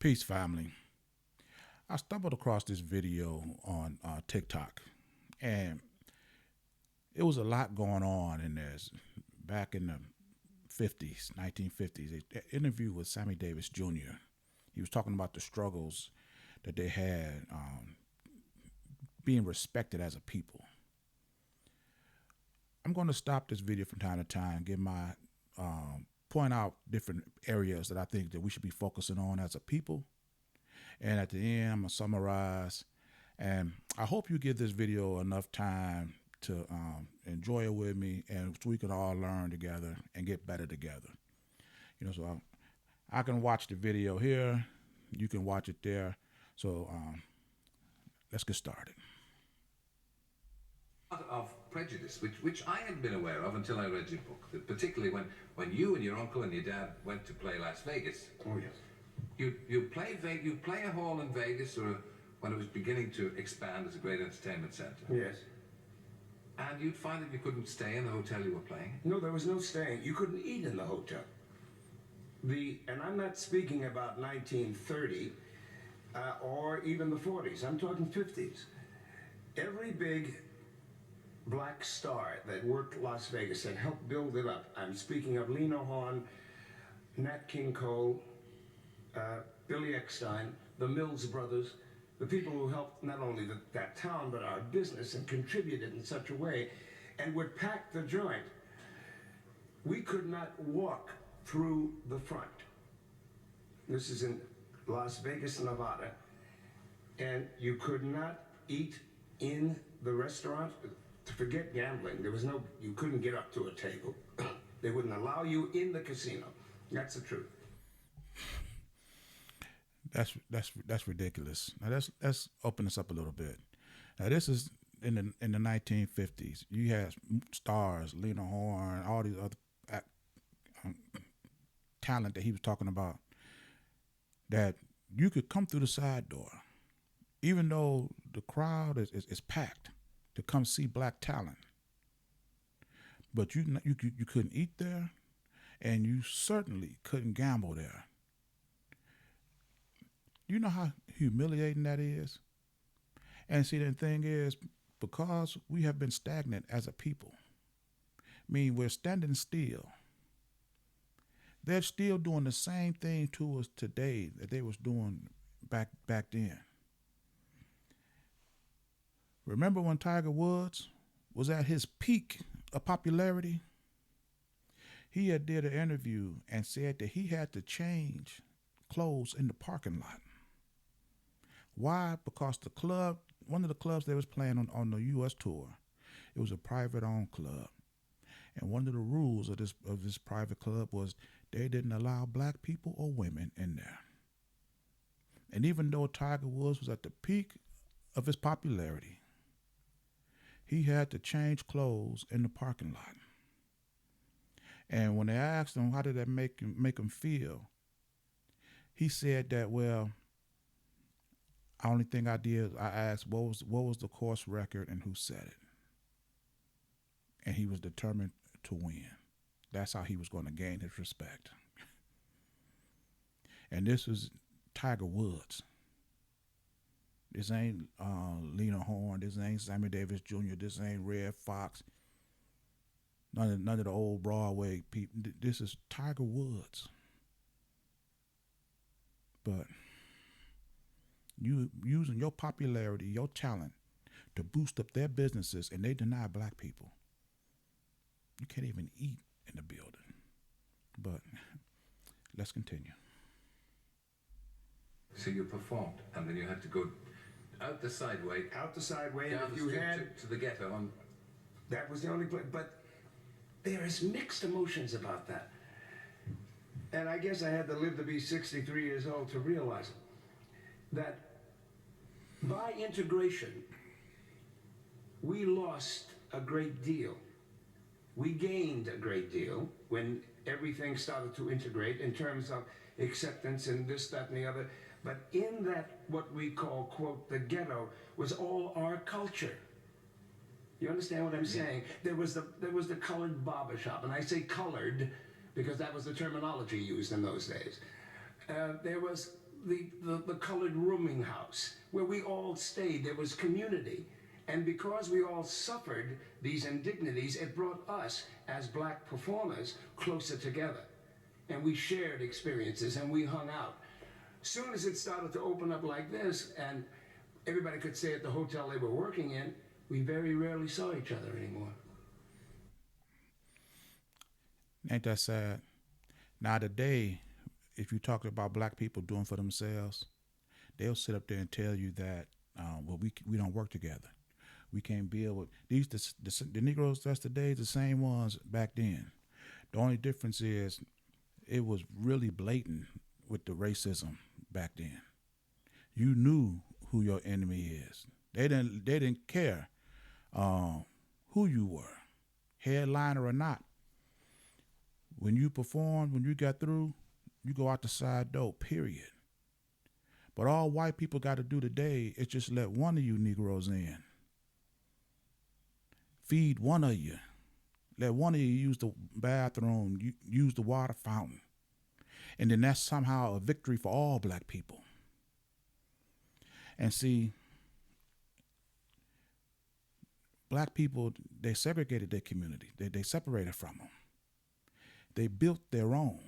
Peace, family. I stumbled across this video on TikTok, and it was a lot going on in there. Back in the 50s, 1950s, an interview with Sammy Davis Jr. He was talking about the struggles that they had being respected as a people. I'm going to stop this video from time to time, give my point out different areas that I think that we should be focusing on as a people. And at the end, I'm going to summarize. And I hope you give this video enough time to enjoy it with me, and so we can all learn together and get better together. So I can watch the video here. You can watch it there. So let's get started. Of prejudice, which I hadn't been aware of until I read your book, that particularly when you and your uncle and your dad went to play Las Vegas. Oh, yes. You play a hall in Vegas, or when it was beginning to expand as a great entertainment center. Yes. And you'd find that you couldn't stay in the hotel you were playing. No, there was no staying. You couldn't eat in the hotel. And I'm not speaking about 1930 or even the 40s. I'm talking 50s. Every big black star that worked Las Vegas and helped build it up. I'm speaking of Lena Horne, Nat King Cole, Billy Eckstein, the Mills Brothers, the people who helped not only that town but our business and contributed in such a way and would pack the joint. We could not walk through the front. This is in Las Vegas, Nevada, and you could not eat in the restaurant. To forget gambling, you couldn't get up to a table. They wouldn't allow you in the casino. That's the truth. That's ridiculous. Now let's open this up a little bit. Now this is in the 1950s. You had stars, Lena Horne, all these other talent that he was talking about, that you could come through the side door, even though the crowd is packed to come see black talent. But you couldn't eat there, and you certainly couldn't gamble there. You know how humiliating that is? And see, the thing is, because we have been stagnant as a people, we're standing still. They're still doing the same thing to us today that they was doing back then. Remember when Tiger Woods was at his peak of popularity? He had did an interview and said that he had to change clothes in the parking lot. Why? Because one of the clubs they was playing on the U.S. tour, it was a private-owned club. And one of the rules of this private club was they didn't allow black people or women in there. And even though Tiger Woods was at the peak of his popularity, he had to change clothes in the parking lot. And when they asked him how did that make him feel, he said that, well, the only thing I did, I asked what was the course record and who said it. And he was determined to win. That's how he was going to gain his respect. And this was Tiger Woods. This ain't Lena Horne. This ain't Sammy Davis Jr. This ain't Red Fox. None of the old Broadway people. This is Tiger Woods. But you using your popularity, your talent, to boost up their businesses, and they deny black people. You can't even eat in the building. But let's continue. So you performed, and then you had to go out the sideway. Out the sideway, down and the if you street had... to the ghetto. And that was the only place. But there is mixed emotions about that. And I guess I had to live to be 63 years old to realize it. That by integration, we lost a great deal. We gained a great deal when everything started to integrate in terms of acceptance and this, that, and the other. But in that, what we call, quote, the ghetto, was all our culture. You understand what I'm saying? There was the colored barber shop, and I say colored because that was the terminology used in those days. There was the colored rooming house where we all stayed. There was community. And because we all suffered these indignities, it brought us, as black performers, closer together. And we shared experiences and we hung out. Soon as it started to open up like this, and everybody could stay at the hotel they were working in, we very rarely saw each other anymore. Ain't that sad? Now today, if you talk about black people doing for themselves, they'll sit up there and tell you that, well, we don't work together. We can't build with these the Negroes that's today, the same ones back then. The only difference is it was really blatant with the racism back then. You knew who your enemy is. They didn't care who you were, headliner or not. When you performed, when you got through, you go out the side door, period. But all white people got to do today is just let one of you Negroes in. Feed one of you. Let one of you use the bathroom, use the water fountain. And then that's somehow a victory for all black people. And see, black people, they segregated their community. They separated from them. They built their own.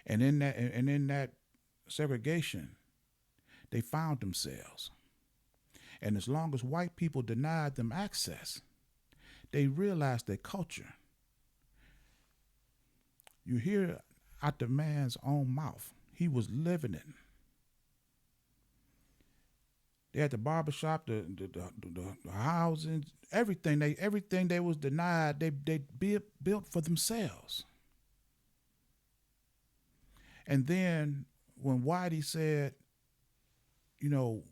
And in that segregation, they found themselves. And as long as white people denied them access, they realized their culture. You hear out the man's own mouth. He was living it. They had the barbershop, the housing, everything. Everything they was denied, they built for themselves. And then when Whitey said, you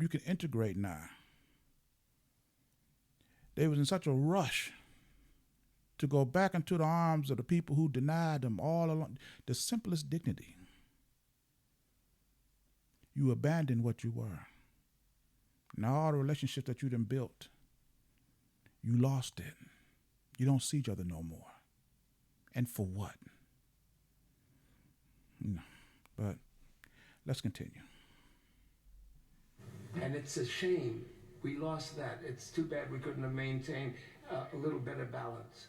can integrate now, they was in such a rush to go back into the arms of the people who denied them all along the simplest dignity. You abandoned what you were. Now all the relationships that you done built, you lost it. You don't see each other no more. And for what? But let's continue. And it's a shame we lost that. It's too bad we couldn't have maintained a little better balance.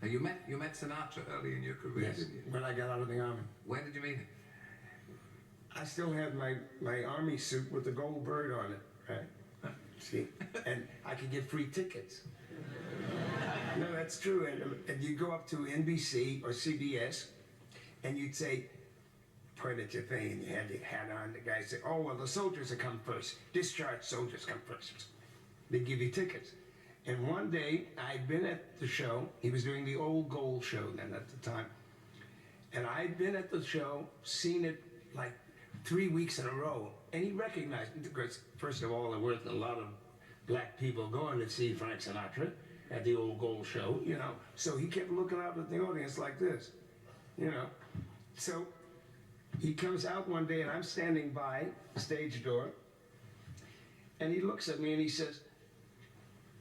Now you met Sinatra early in your career, Yes, didn't you? when I got out of the Army. When did you meet him? I still had my Army suit with the gold bird on it, right? See? And I could get free tickets. No, that's true. And you go up to NBC or CBS, and you'd say, point at your thing, and you had your hat on. The guy said, oh, well, the soldiers have come first. Discharged soldiers come first. They give you tickets. And one day, I'd been at the show. He was doing the old gold show then at the time. And I'd been at the show, seen it like 3 weeks in a row. And he recognized me. Because, first of all, there weren't a lot of black people going to see Frank Sinatra at the old gold show, So he kept looking out at the audience like this, So he comes out one day, and I'm standing by the stage door. And he looks at me and he says,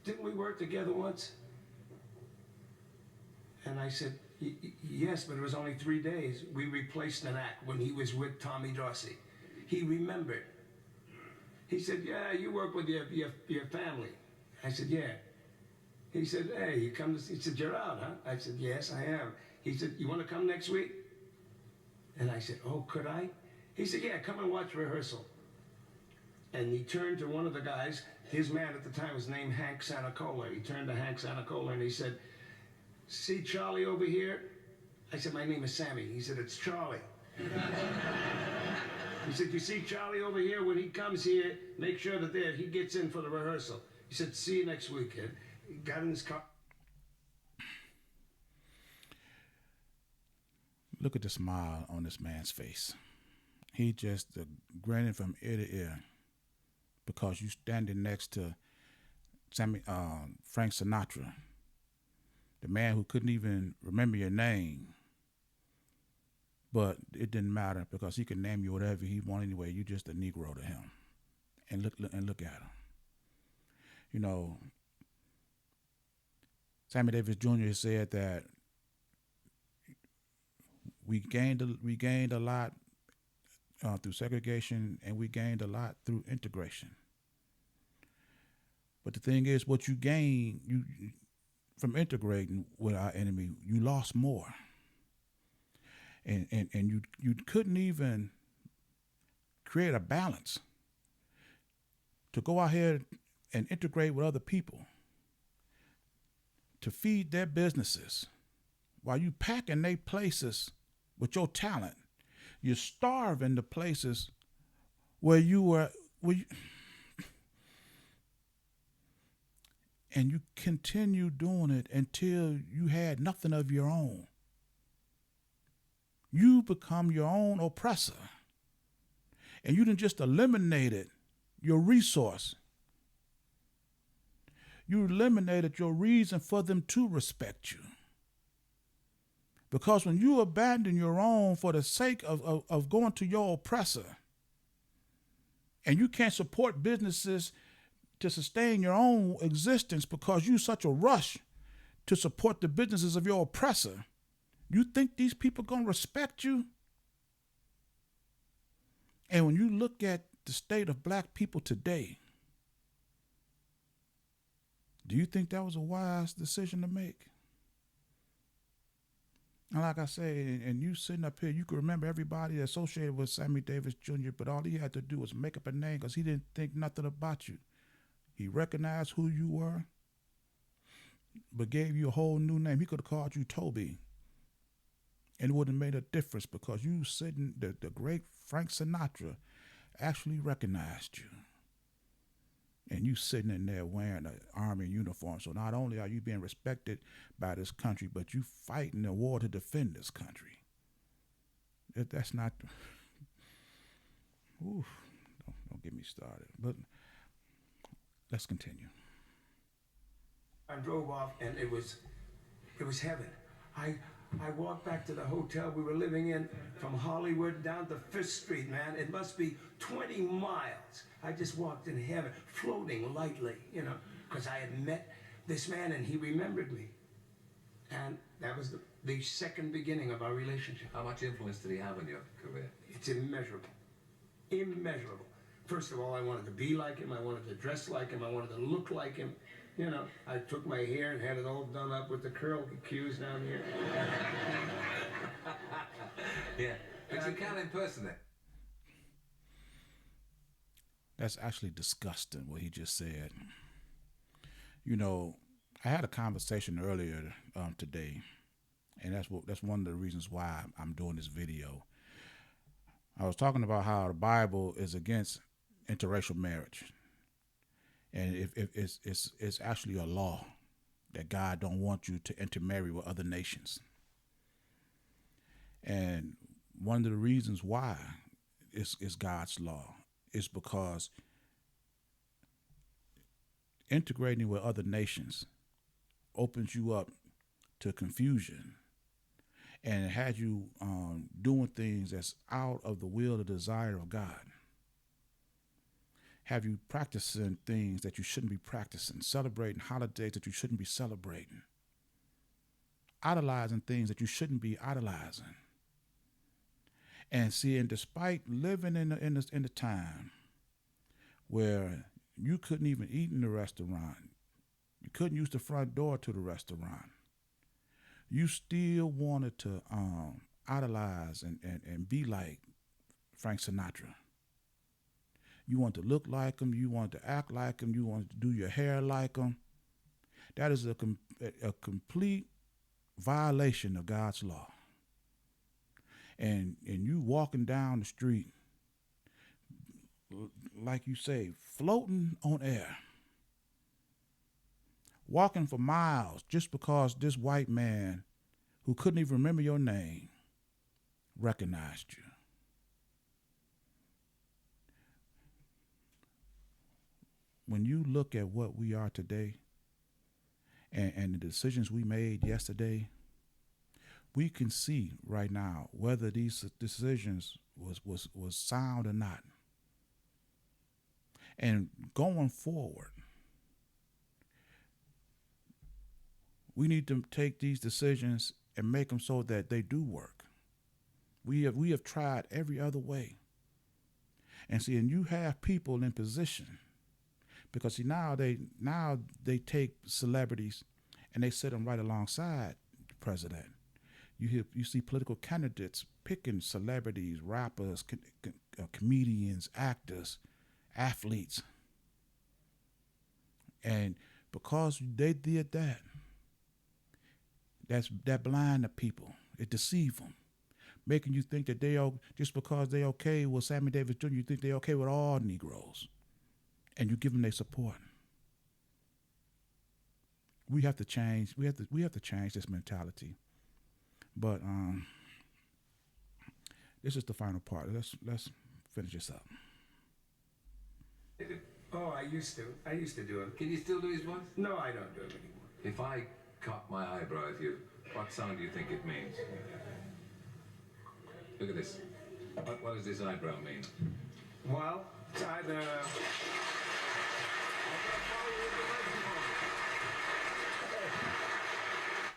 didn't we work together once? And I said, yes, but it was only 3 days. We replaced an act when he was with Tommy Dorsey. He remembered. He said, yeah, you work with your family. I said, yeah. He said, hey, you come to see, he said, you're out, huh? I said, yes, I am. He said, you want to come next week? And I said, oh, could I? He said, yeah, come and watch rehearsal. And he turned to one of the guys. His man at the time was named Hank Sanacola. He turned to Hank Sanacola and he said, see Charlie over here? I said, my name is Sammy. He said, it's Charlie. He said, you see Charlie over here? When he comes here, make sure that he gets in for the rehearsal. He said, see you next week, kid. He got in his car. Look at the smile on this man's face. He just grinning from ear to ear because you standing next to Frank Sinatra, the man who couldn't even remember your name. But it didn't matter because he could name you whatever he wanted anyway. You just a Negro to him. And look at him. Sammy Davis Jr. said that we gained a lot through segregation, and we gained a lot through integration. But the thing is, what you gain from integrating with our enemy, you lost more. And you couldn't even create a balance to go out here and integrate with other people, to feed their businesses while you packing their places with your talent. You're starving the places where you were, and you continue doing it until you had nothing of your own. You become your own oppressor. And you didn't just eliminated your resource. You eliminated your reason for them to respect you. Because when you abandon your own for the sake of going to your oppressor, and you can't support businesses to sustain your own existence because you such a rush to support the businesses of your oppressor, you think these people are going to respect you? And when you look at the state of black people today, do you think that was a wise decision to make? And like I say, and you sitting up here, you can remember everybody associated with Sammy Davis Jr., but all he had to do was make up a name because he didn't think nothing about you. He recognized who you were, but gave you a whole new name. He could have called you Toby, and it wouldn't have made a difference because you sitting, the great Frank Sinatra actually recognized you. And you sitting in there wearing an army uniform. So not only are you being respected by this country, but you fighting a war to defend this country. That's not, oof, don't get me started. But let's continue. I drove off and it was heaven. I walked back to the hotel we were living in from Hollywood down to Fifth Street, man. It must be 20 miles. I just walked in heaven, floating lightly, because I had met this man and he remembered me. And that was the second beginning of our relationship. How much influence did he have on your career? It's immeasurable. Immeasurable. First of all, I wanted to be like him. I wanted to dress like him. I wanted to look like him. I took my hair and had it all done up with the curl cues down here. Yeah, but you can't impersonate. That's actually disgusting what he just said. I had a conversation earlier today, and that's one of the reasons why I'm doing this video. I was talking about how the Bible is against interracial marriage. And if it's actually a law that God don't want you to intermarry with other nations. And one of the reasons why it's God's law is because integrating with other nations opens you up to confusion, and it has you doing things that's out of the will and desire of God. Have you practicing things that you shouldn't be practicing, celebrating holidays that you shouldn't be celebrating, idolizing things that you shouldn't be idolizing. And seeing, despite living in the time where you couldn't even eat in the restaurant, you couldn't use the front door to the restaurant, you still wanted to idolize and be like Frank Sinatra. You want to look like him. You want to act like him. You want to do your hair like him. That is a complete violation of God's law. And you walking down the street, like you say, floating on air, walking for miles just because this white man who couldn't even remember your name recognized you. When you look at what we are today and the decisions we made yesterday, we can see right now whether these decisions was sound or not. And going forward, we need to take these decisions and make them so that they do work. We have tried every other way. And see, and you have people in position because see now they take celebrities and they sit them right alongside the president. You see political candidates picking celebrities, rappers, comedians, actors, athletes, and because they did that, that blind the people. It deceive them, making you think that just because they okay with Sammy Davis Jr., you think they okay with all Negroes, and you give them their support. We have to change. We have to change this mentality. But this is the final part. Let's finish this up. Oh, I used to. I used to do it. Can you still do his voice? No, I don't do it anymore. If I cock my eyebrow at you, what sound do you think it means? Look at this. What does this eyebrow mean? Well, it's either.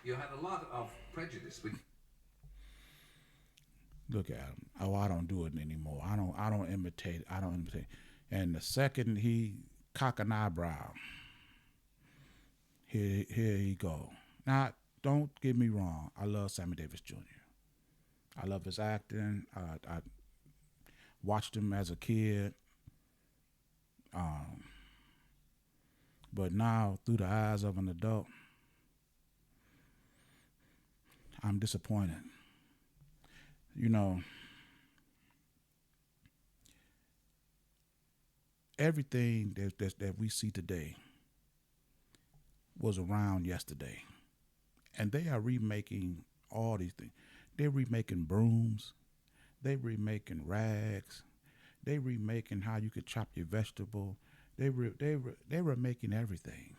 You had a lot of prejudice. Look at him. Oh, I don't do it anymore. I don't imitate. I don't imitate. And the second he cock an eyebrow, here he go. Now, don't get me wrong. I love Sammy Davis Jr. I love his acting. I watched him as a kid. But now, through the eyes of an adult, I'm disappointed. You know, everything that we see today was around yesterday. And they are remaking all these things. They're remaking brooms. They're remaking rags. They're remaking how you could chop your vegetable. They were making everything.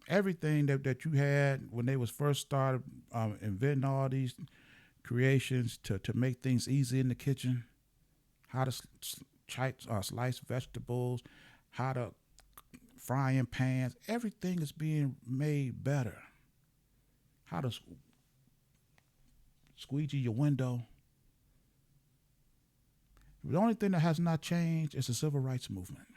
Everything that you had when they was first started inventing all these creations to make things easy in the kitchen, how to slice vegetables, how to fry in pans. Everything is being made better. How to squeegee your window. The only thing that has not changed is the civil rights movement.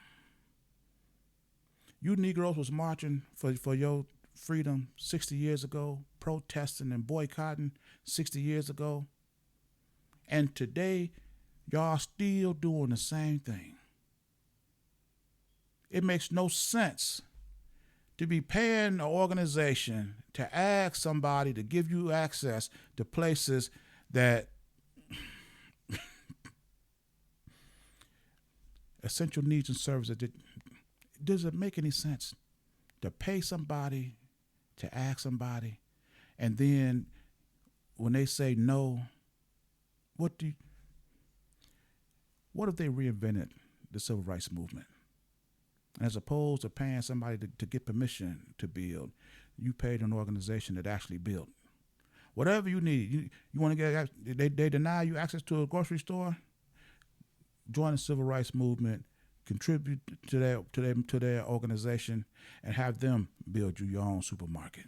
You Negroes was marching for your freedom 60 years ago, protesting and boycotting 60 years ago. And today, y'all still doing the same thing. It makes no sense to be paying an organization to ask somebody to give you access to places that essential needs and services. Does it make any sense to pay somebody to ask somebody, and then when they say no, what if they reinvented the civil rights movement? As opposed to paying somebody to get permission to build, you paid an organization that actually built. Whatever you need, you want to get, they deny you access to a grocery store, join the civil rights movement, contribute to their organization, and have them build you your own supermarket.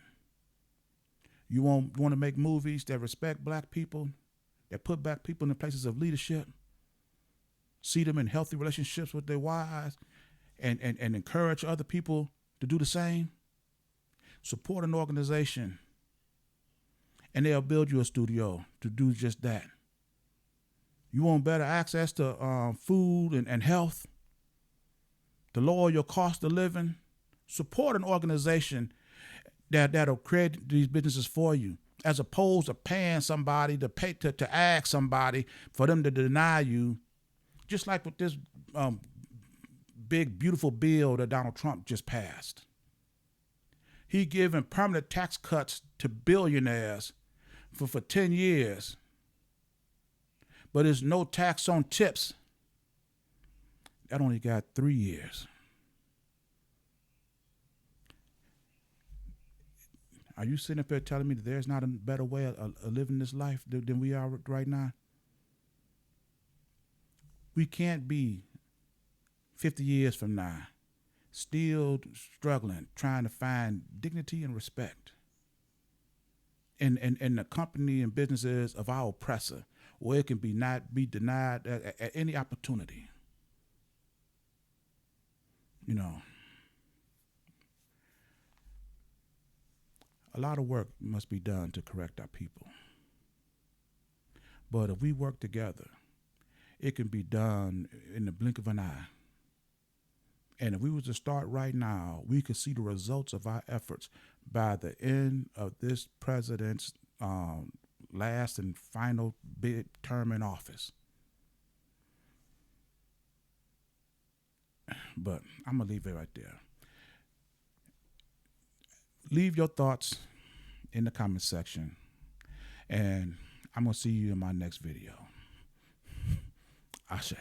You want to make movies that respect black people, that put black people in the places of leadership, see them in healthy relationships with their wives, and encourage other people to do the same. Support an organization, and they'll build you a studio to do just that. You want better access to food and health, to lower your cost of living? Support an organization that'll create these businesses for you, as opposed to paying somebody to ask somebody for them to deny you. Just like with this big, beautiful bill that Donald Trump just passed. He giving permanent tax cuts to billionaires for 10 years. But there's no tax on tips. That only got 3 years. Are you sitting up there telling me that there's not a better way of living this life than we are right now? We can't be 50 years from now still struggling, trying to find dignity and respect in the company and businesses of our oppressor, where it can be not be denied at any opportunity. You know, a lot of work must be done to correct our people. But if we work together, it can be done in the blink of an eye. And if we were to start right now, we could see the results of our efforts by the end of this president's last and final big term in office. But I'm going to leave it right there. Leave your thoughts in the comment section. And I'm going to see you in my next video. Ashe.